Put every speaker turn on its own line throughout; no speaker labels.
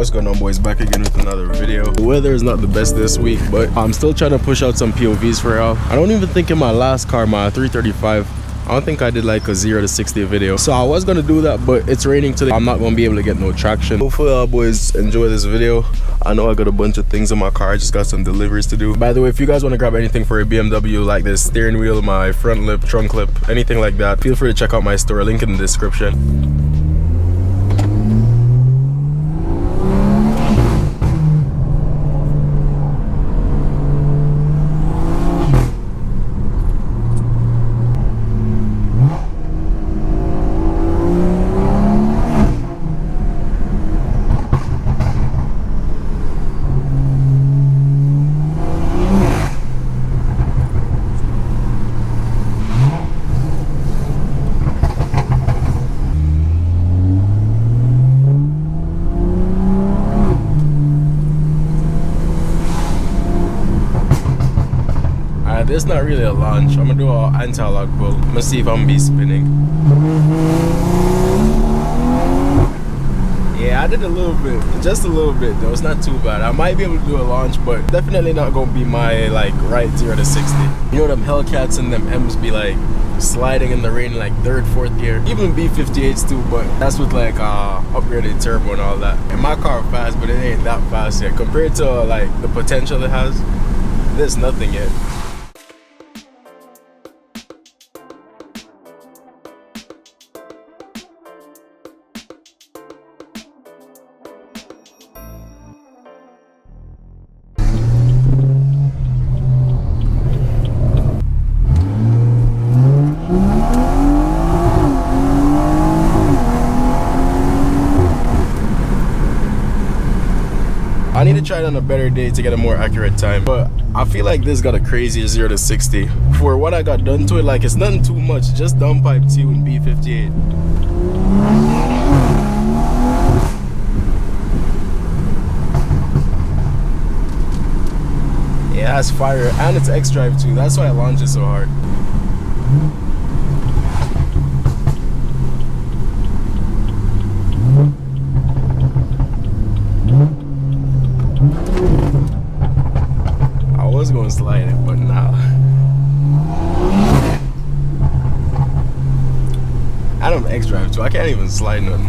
What's going on, boys? Back again with another video. The weather is not the best this week, but I'm still trying to push out some POVs for y'all. I don't even think in my last car, my 335, I don't think I did like a 0 to 60 video. So I was gonna do that, but it's raining today. I'm not gonna be able to get no traction. Hopefully y'all boys enjoy this video. I know I got a bunch of things in my car. I just got some deliveries to do. By the way, if you guys want to grab anything for a BMW, like this steering wheel, my front lip, trunk lip, anything like that, feel free to check out my store, link in the description. This is not really a launch. I'm gonna do an anti-lock pull. I'm gonna see if I'm gonna be spinning. Yeah, I did a little bit, just a little bit though. It's not too bad. I might be able to do a launch, but definitely not gonna be my like right 0 to 60. You know them Hellcats and them M's be like sliding in the rain like 3rd, 4th gear. Even B58s too, but that's with like upgraded turbo and all that. And my car fast, but it ain't that fast yet compared to like the potential it has. There's nothing yet. I need to try it on a better day to get a more accurate time, but I feel like this got a crazy 0 to 60. For what I got done to it, like it's nothing too much, just downpipe 2 and B58. Yeah, that's fire, and it's X-Drive too, that's why I launched it so hard. I was going to slide it, but now I don't X-Drive too. I can't even slide nothing.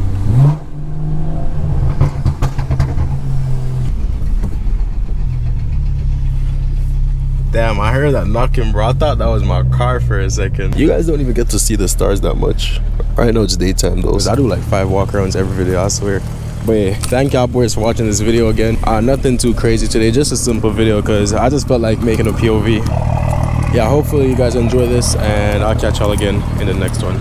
Damn, I heard that knocking, bro. I thought that was my car for a second. You guys don't even get to see the stars that much. Right now it's daytime though. I do like 5 walk-arounds every video, I swear. But yeah, thank y'all boys for watching this video again. Nothing too crazy today, just a simple video because I just felt like making a POV. Yeah, hopefully you guys enjoy this and I'll catch y'all again in the next one.